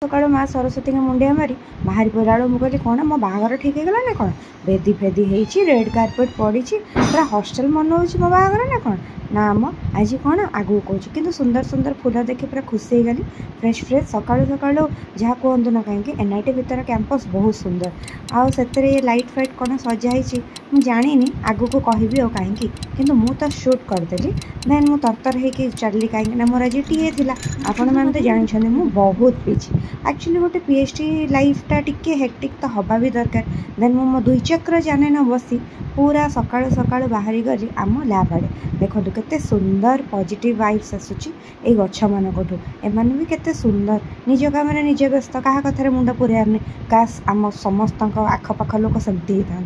सकाल माँ सरस्वती के मुंडिया मारी बाहरी पड़ा बेलू मुझे कौन मो बाहागर ठीक है ना कौन बेदी फेदी होती रेड कार्पेट पड़ी पूरा हॉस्टल मनोज मो बाहागर ना कौन ना आम आज कौन आगू कौन कि सुंदर सुंदर फूल देखी पूरा खुशी हो गली फ्रेश फ्रेश सकालू सकालू जहाँ कहतु ना कहीं एनआईटी भितर कैंपस बहुत सुंदर आउ से लाइट फाइट कौन सजाई मुझे जानी आगू को कहबी और कहीं किंतु मु तो शूट करदेली देन मु तरतर होकर चलि कहीं मोर आज टीए थिला आपण मैंने तो जानते मु बहुत पीछे एक्चुअली गोटे पीएचडी लाइफटा टिके हेक्टिक तो हवा भी दरकार देन मो दुई चक्र जाने न बसी पूरा सकाळु सकाळु बाहरी गली आम लैब आड़े देखो केते सुंदर पॉजिटिव वाइब्स आसुची ए गछ मानकठू एमाने भी केते सुंदर निज काम निजे व्यस्त क्या कथार मुंड पुरेयार काश आम समस्त आखपाख लोक सेमती होता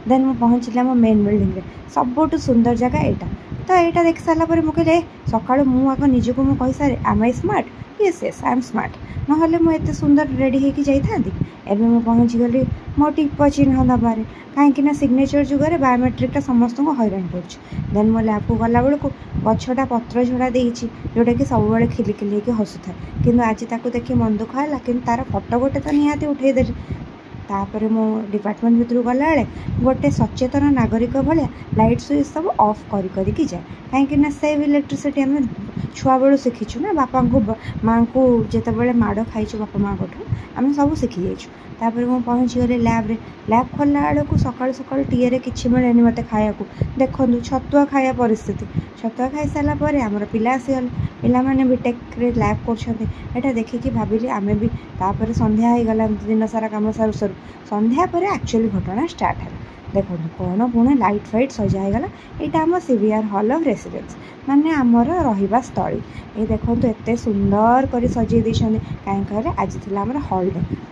देन मु पहुँचली आम मेन बिल्डिंग रे सबुठ सुंदर जगह यहाँ तो यहाँ देख सारापर मुझे सकाळु मुझे निजक मुझे कही सारे आम I smart yes yes I am smart नहले मुझे सुंदर रेडी होकर जाइए एवं मुझे पहुँची गली मो टिप चिन्ह दबारे कहीं सिग्नेचर जुगर बायोमेट्रिकटा समस्त को हैरान कर देन मो लैब को गला बेलू गछटा पत्र झड़ा देती जोटा कि सब खिली खिली हसुए कि आज ताको देखी मन दुख है कि तार फटो गोटे तो निहाती उठेदेली तापर मो डिपार्टमेंट भितर गला गोटे सचेतन नागरिक भाया लाइट स्विच सब ऑफ करके जाए कहीं सेव इलेक्ट्रिसिटी आम छुआ बेलू शिखीचु ना बापा को माँ को जिते माड़ खाई बापा माँ को आम सब शिखी जाइए तापर मुझे पहुँची गली लैब्रे लैब खोलला बेलू सकाल सकाल टीए कि मिले मत खाया देखूँ छतुआ खाया परिस्थिति छतुआ खाई सारापर आमर पिला आसीगले पिलाने बीटेक्रे लैब कर देखिकी भाविली आमे भी तापर संध्या हो गला दिन सारा कम सारू सारू संध्या पर एक्चुअली घटना स्टार्ट है देखो कौन पुणे लाइट फाइट सजाईगला यहाँ आम सीवीआर हॉल ऑफ रेसिडेंस माने आमर रहिबा स्थली ये देखो एत सुंदर कर सजे कहीं कहले आज थी आम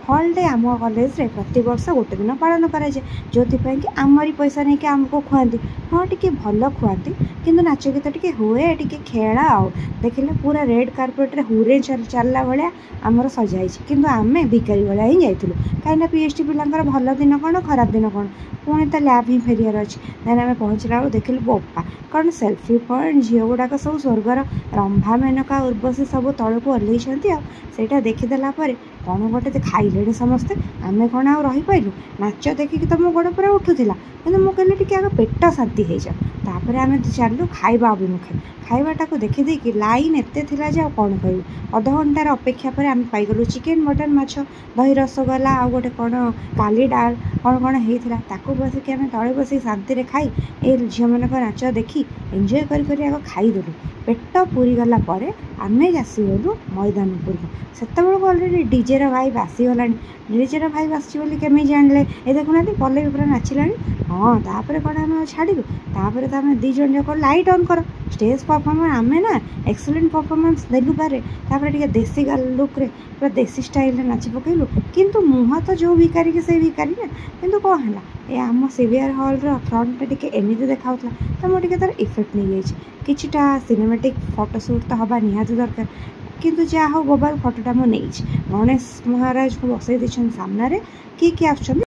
हॉल डे आम कॉलेज रे प्रति वर्ष गोटे दिन पालन कराए जो कि आमरी पैसा नहीं कि आमको खुआती हाँ टी भल खुआती किंतु नाच गीत टी हुए टी खेला आउ देखिले पूरा रेड कार्पेट रे हुरे चलला भाया आमर सजाई किंतु आमे भिकारी भाया ही जाइलु कहीं पीएचडी पिलांकर भल दिन कौन खराब दिन कौन पुणी तो लैब ही फेरियार अच्छे देन आम पहुँचला बेलू देखिलु बोपा कौन सेल्फी पॉइंट झील गुड़ाक सब स्वर्गर रंभा मेनका उर्वशी सब तल को ओह्लैंटा देखीदेला कौन गोटे खाइले समस्ते आम कौन आउ रही पाइलु नाच देखिकी तो मो गोड़ पूरा उठूला कि मुझे टी आगे पेट शांति हो जापर आम चलू खाइबा अभिमुखे खाइबाटा को देखी देखी लाइन एते थिला जे कौन कह अध घंटार अपेक्षा पर आम पाइगलु चिकेन मटन माछ दही रसगोला आ गोटे कौन काली डाल कौन कौन होता ताकू बसिक आम तले बस शांति खाई ए झील मानक नाच देखी एंजय कर आग खाईदेलु पेट पूरी गला आम आसीगलु मैदानपुर से अलरेडी डीजे भाई आसीगला डीजे भाई आसी केमी जानले ये देखुना पल्ले भी पूरा नाचिला हाँ तापर कौन आम छाड़ू तापर तो आम दी जन जाक लाइट ऑन कर स्टेज परफॉर्मेंस आम ना एक्सीलेंट परफॉर्मेंस देलु पारे तापर टिके देसी लुक रे पूरा देसी स्टाइल नाची पकेलु किंतु मुहा तो जो भिकारी के से भिकारी ना किंतु कौन है ये आम सीवीआर हॉल फ्रंट टिके एमती देखा तो मुझे तार इफेक्ट नहीं जाइए किछिटा सिनेमेटिक फोटोशूट तो हवा निहाती दरकार किंतु जहाँ हो गोबाल फोटोटा मुझे गणेश महाराज को बसई सामने किए आस